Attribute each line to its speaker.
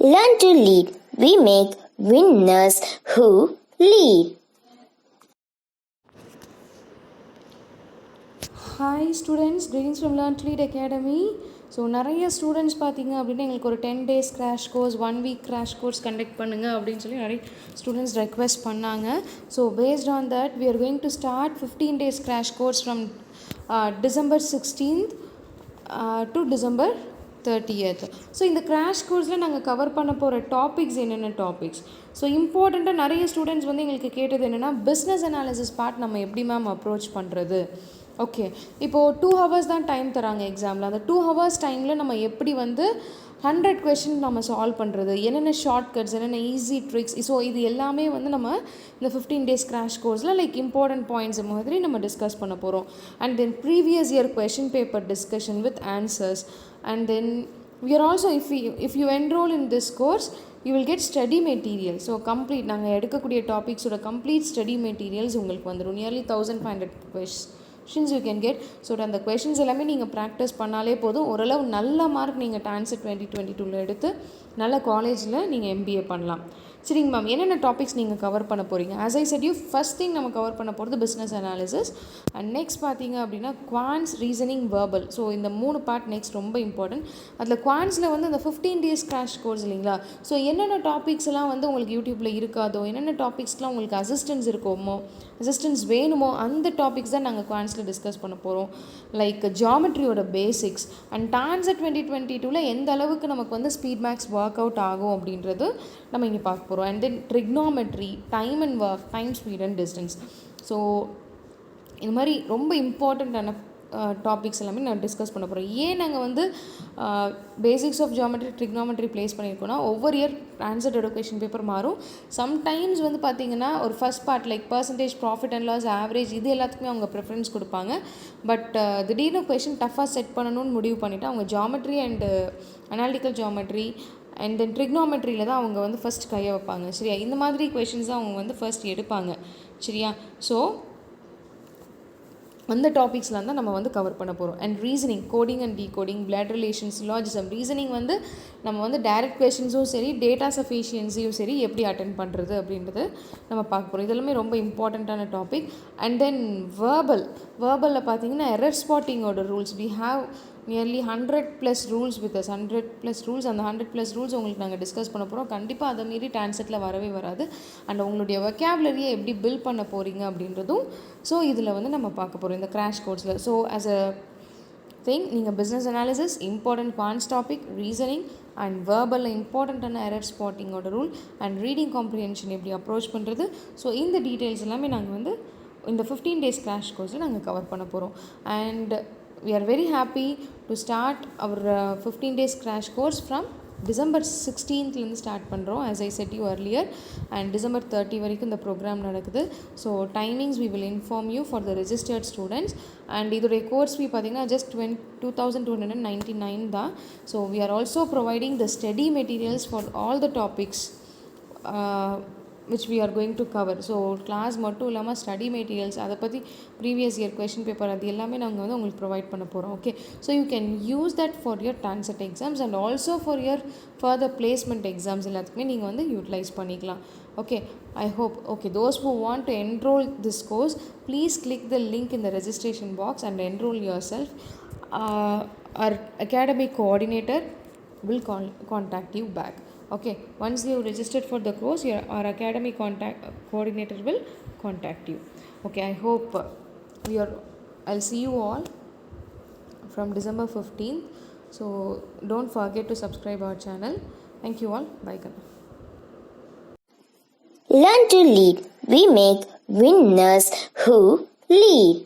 Speaker 1: Learn to lead. We make winners who lead.
Speaker 2: Hi students, greetings from Learn to Lead Academy. So நிறைய students பார்த்தீங்க அப்படின்னா எங்களுக்கு ஒரு 10 days crash course 1 week crash course conduct பண்ணுங்க அப்படின்னு சொல்லி நிறைய ஸ்டூடெண்ட்ஸ் ரெக்வெஸ்ட் பண்ணாங்க. So based on that we are going to start 15 days crash course from December 16th to December 30th. So இந்த கிராஷ் கோர்ஸில் நாங்கள் கவர் பண்ண போகிற டாபிக்ஸ் என்னென்ன டாபிக்ஸ். ஸோ இம்பார்ட்டண்ட்டாக நிறைய ஸ்டூடெண்ட்ஸ் வந்து எங்களுக்கு கேட்டது என்னென்னா பிஸ்னஸ் அனாலிசிஸ் பார்ட் நம்ம எப்படி மேம் அப்ரோச் பண்ணுறது. ஓகே, இப்போது 2 hours தான் டைம் தராங்க எக்ஸாமில். அந்த 2 hours டைமில் நம்ம எப்படி வந்து 100 கொஷின் நம்ம சால்வ் பண்ணுறது, என்னென்ன ஷார்ட்கட்ஸ், என்னென்ன ஈஸி ட்ரிக்ஸ். ஸோ இது எல்லாமே வந்து நம்ம இந்த 15 days கிராஷ் கோர்ஸில் லைக் இம்பார்ட்டன்ட் பாயிண்ட்ஸ் மாதிரி நம்ம டிஸ்கஸ் பண்ண போகிறோம். And then previous year question paper discussion with answers. And then we are also if you enroll in this course you will get study material. So complete நாங்கள் எடுக்கக்கூடிய டாபிக்ஸோட complete study materials உங்களுக்கு வந்துடும். Nearly 1500 questions you can get. So அந்த questions எல்லாமே நீங்கள் practice பண்ணாலே போதும். ஓரளவு நல்ல மார்க் நீங்கள் TANCET 2022 எடுத்து நல்ல காலேஜில் நீங்கள் MBA பண்ணலாம். சரிங்க மேம், என்னென்ன டாபிக்ஸ் நீங்கள் கவர் பண்ண போகிறீங்க? As I set you first thing நம்ம கவர் பண்ண போகிறது பிஸ்னஸ் அனாலிசிஸ். அண்ட் நெக்ஸ்ட் பார்த்தீங்க அப்படின்னா குவான்ஸ், ரீசனிங், வெர்பல். ஸோ இந்த 3 பார்ட் நெக்ஸ்ட் ரொம்ப இம்பார்ட்டன்ட். அதில் குவான்ஸில் வந்து அந்த 15 days கிராஷ் கோர்ஸ் இல்லைங்களா. ஸோ என்னென்ன டாபிக்ஸ் எல்லாம் வந்து உங்களுக்கு யூடியூப்பில் இருக்காதோ, என்னென்ன டாபிக்ஸ்லாம் உங்களுக்கு அசிஸ்டன்ஸ் வேணுமோ அந்த டாபிக்ஸ் தான் நாங்கள் குவான்ஸில் டிஸ்கஸ் பண்ண போகிறோம். லைக் ஜியாமெட்ரியோட பேசிக்ஸ் அண்ட் TANCET 2022 எந்த அளவுக்கு நமக்கு வந்து ஸ்பீட் மேக்ஸ் ஒர்க் அவுட் ஆகும் அப்படின்றது நம்ம இங்கே பார்க்க போகிறோம். And then trigonometry, time and work, time, speed and distance. So இந்த மாதிரி ரொம்ப இம்பார்ட்டண்ட்டான டாபிக்ஸ் எல்லாமே நான் டிஸ்கஸ் பண்ண போகிறோம். ஏன் நாங்கள் வந்து basics of geometry, trigonometry place பண்ணியிருக்கோன்னா ஒவ்வொரு இயர் TANCET எடுகேஷன் பேப்பர் மாறும். சம்டைம்ஸ் வந்து பார்த்திங்கன்னா ஒரு first part like percentage, profit and loss, average இது எல்லாத்துக்குமே அவங்க ப்ரிஃபரன்ஸ் கொடுப்பாங்க. பட் திடீர்னு கொஷின் டஃபாக செட் பண்ணணும்னு முடிவு பண்ணிவிட்டு அவங்க geometry and analytical geometry and then ட்ரிக்னாமெட்ரியில் தான் அவங்க வந்து ஃபஸ்ட் கையை வைப்பாங்க. சரியா, இந்த மாதிரி கொஷின்ஸ் தான் அவங்க வந்து ஃபர்ஸ்ட் எடுப்பாங்க. சரியா, ஸோ அந்த டாபிக்ஸ்லாம் தான் நம்ம வந்து கவர் பண்ண போகிறோம். And reasoning, coding and decoding, blood relations, லாஜிசம். ரீசனிங் வந்து நம்ம வந்து டைரக்ட் கொஷின்ஸும் சரி, டேட்டா சஃபிஷியன்சியும் சரி எப்படி அட்டென்ட் பண்ணுறது அப்படின்றது நம்ம பார்க்க போகிறோம். இதெல்லாமே ரொம்ப இம்பார்ட்டண்ட்டான டாபிக். அண்ட் தென் வேர்பலில் பார்த்தீங்கன்னா எரர் ஸ்பாட்டிங்கோட rules. We have nearly 100+ rules with us. 100+ rules. அந்த 100+ ரூல்ஸ் உங்களுக்கு நாங்கள் டிஸ்கஸ் பண்ண போகிறோம். கண்டிப்பாக அதை மீறி TANCETல வரவே வராது. அண்ட் உங்களுடைய வொக்காபுலரியை எப்படி பில்ட் பண்ண போகிறீங்க அப்படின்றதும் ஸோ இதில் வந்து நம்ம பார்க்க போகிறோம் இந்த கிராஷ் கோர்ஸில். ஸோ ஆஸ் அ திங் நீங்கள் business analysis, important quants topic, reasoning and வேர்பலில் இம்பார்ட்டண்ட்டான எரர் ஸ்பாட்டிங்கோட ரூல் அண்ட் ரீடிங் காம்ப்ரிஹென்ஷன் எப்படி அப்ரோச் பண்ணுறது. ஸோ இந்த டீட்டெயில்ஸ் எல்லாமே நாங்கள் வந்து இந்த 15 days கிராஷ் கோர்ஸில் நாங்கள் கவர் பண்ண போகிறோம். And we are very happy to start our 15 days crash course from December 16th start பண்ணுறோம். as I said you earlier, and December 30 வரைக்கும் இந்த ப்ரோக்ராம் நடக்குது. So timings we will inform you for the registered students. And இதோடைய course ஃபீ பார்த்தீங்கன்னா just 2299 தான். So we are also providing the study materials for all the topics which we are going to cover. So class மட்டும் இல்லாமல் study materials, அதை பற்றி previous year question paper அது எல்லாமே நாங்கள் வந்து உங்களுக்கு ப்ரொவைட் பண்ண போகிறோம். Okay, so you can use that for your TANCET exams and also for your further placement exams எல்லாத்துக்குமே நீங்கள் வந்து யூட்டிலைஸ் பண்ணிக்கலாம். Okay, I hope. Okay, those who want to enroll this course, please click the link in the registration box and enroll yourself. Our academic coordinator will contact you back. Okay, once you registered for the course, our academic coordinator will contact you. Okay, I hope I'll see you all from December 15th. So don't forget to subscribe our channel. Thank you all. Bye.
Speaker 1: Learn to lead. We make winners who lead.